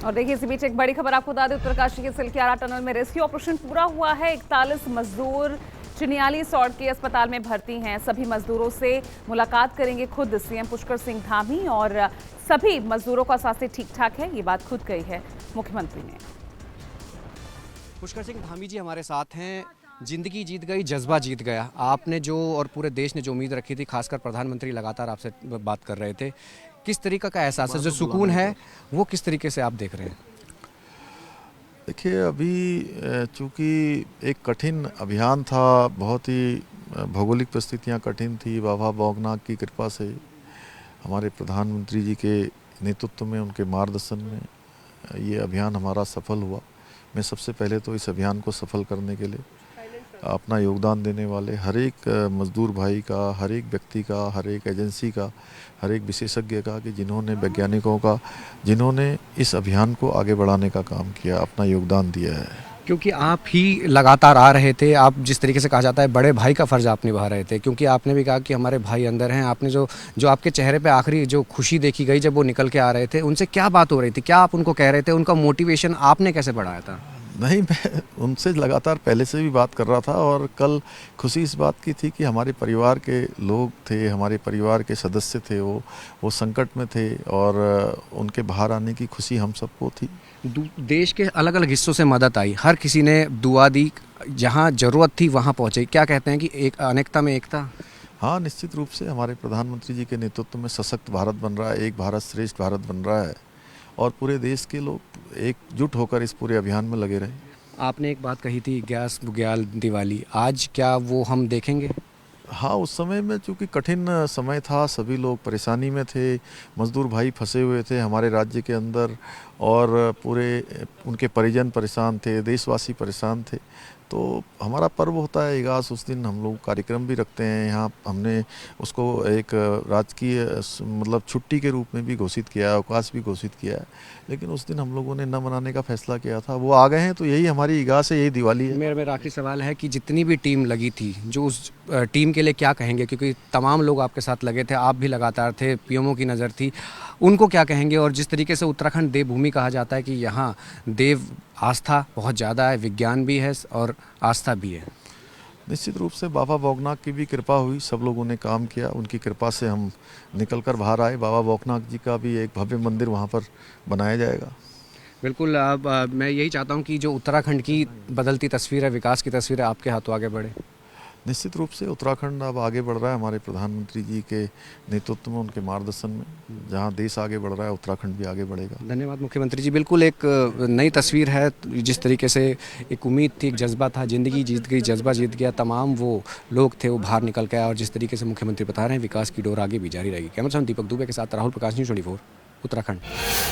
और देखिए इसी बीच एक बड़ी खबर आपको बता दें, उत्तरकाशी के सिलक्यारा टनल में रेस्क्यू ऑपरेशन पूरा हुआ है। 41 मजदूर चिनियाली-सौड़ के अस्पताल में भर्ती हैं। सभी मजदूरों से मुलाकात करेंगे खुद सीएम पुष्कर सिंह धामी और सभी मजदूरों का स्वास्थ्य ठीक ठाक है, ये बात खुद कही है मुख्यमंत्री ने। पुष्कर सिंह धामी जी हमारे साथ हैं। जिंदगी जीत गई, जज्बा जीत गया। आपने जो और पूरे देश ने जो उम्मीद रखी थी, खासकर प्रधानमंत्री लगातार आपसे बात कर रहे थे, किस तरीके का एहसास है, जो सुकून है वो किस तरीके से आप देख रहे हैं? देखिए, अभी चूँकि एक कठिन अभियान था, बहुत ही भौगोलिक परिस्थितियां कठिन थी। बाबा बौगनाथ की कृपा से, हमारे प्रधानमंत्री जी के नेतृत्व में, उनके मार्गदर्शन में ये अभियान हमारा सफल हुआ। मैं सबसे पहले तो इस अभियान को सफल करने के लिए अपना योगदान देने वाले हर एक मजदूर भाई का, हर एक व्यक्ति का, हर एक एजेंसी का, हर एक विशेषज्ञ का, कि जिन्होंने, वैज्ञानिकों का, जिन्होंने इस अभियान को आगे बढ़ाने का काम किया, अपना योगदान दिया है। क्योंकि आप ही लगातार आ रहे थे, आप जिस तरीके से कहा जाता है बड़े भाई का फर्ज आप निभा रहे थे, क्योंकि आपने भी कहा कि हमारे भाई अंदर हैं। आपने जो आपके चेहरे पे आखिरी जो खुशी देखी गई जब वो निकल के आ रहे थे, उनसे क्या बात हो रही थी, क्या आप उनको कह रहे थे, उनका मोटिवेशन आपने कैसे बढ़ाया था? नहीं, मैं उनसे लगातार पहले से भी बात कर रहा था, और कल खुशी इस बात की थी कि हमारे परिवार के लोग थे, हमारे परिवार के सदस्य थे, वो संकट में थे, और उनके बाहर आने की खुशी हम सबको थी। देश के अलग अलग हिस्सों से मदद आई, हर किसी ने दुआ दी, जहाँ ज़रूरत थी वहाँ पहुँचे। क्या कहते हैं कि एक अनेकता में एकता? हाँ, निश्चित रूप से हमारे प्रधानमंत्री जी के नेतृत्व में सशक्त भारत बन रहा है, एक भारत श्रेष्ठ भारत बन रहा है, और पूरे देश के लोग एकजुट होकर इस पूरे अभियान में लगे रहे। आपने एक बात कही थी, गैस बुग्याल दिवाली, आज क्या वो हम देखेंगे? हाँ, उस समय में चूँकि कठिन समय था, सभी लोग परेशानी में थे, मजदूर भाई फंसे हुए थे हमारे राज्य के अंदर, और पूरे उनके परिजन परेशान थे, देशवासी परेशान थे। तो हमारा पर्व होता है इगास, उस दिन हम लोग कार्यक्रम भी रखते हैं यहाँ। हमने उसको एक राजकीय मतलब छुट्टी के रूप में भी घोषित किया है, अवकाश भी घोषित किया है, लेकिन उस दिन हम लोगों ने न मनाने का फैसला किया था। वो आ गए हैं, तो यही हमारी इगास है, यही दिवाली है। मेरा आखिरी सवाल है कि जितनी भी टीम लगी थी, जो उस टीम के लिए क्या कहेंगे, क्योंकि तमाम लोग आपके साथ लगे थे, आप भी लगातार थे, पीएमओ की नज़र थी, उनको क्या कहेंगे? और जिस तरीके से उत्तराखंड देवभूमि कहा जाता है कि यहाँ देव आस्था बहुत ज़्यादा है, विज्ञान भी है और आस्था भी है। निश्चित रूप से बाबा बौगनाथ की भी कृपा हुई, सब लोगों ने काम किया, उनकी कृपा से हम निकल कर बाहर आए। बाबा बौगनाथ जी का भी एक भव्य मंदिर वहाँ पर बनाया जाएगा। बिल्कुल। अब मैं यही चाहता हूँ कि जो उत्तराखंड की बदलती तस्वीर है, विकास की तस्वीर है, आपके हाथों आगे बढ़े। निश्चित रूप से उत्तराखंड अब आगे बढ़ रहा है हमारे प्रधानमंत्री जी के नेतृत्व में, उनके मार्गदर्शन में। जहां देश आगे बढ़ रहा है, उत्तराखंड भी आगे बढ़ेगा। धन्यवाद मुख्यमंत्री जी। बिल्कुल एक नई तस्वीर है, जिस तरीके से एक उम्मीद थी, एक जज्बा था, जिंदगी जीत गई, जज्बा जीत गया, तमाम वो लोग थे वो बाहर निकल के आए, और जिस तरीके से मुख्यमंत्री बता रहे हैं, विकास की डोर आगे भी जारी रहेगी। कैमरा पर्सन दीपक दुबे के साथ राहुल प्रकाश, न्यूज़ 24 उत्तराखंड।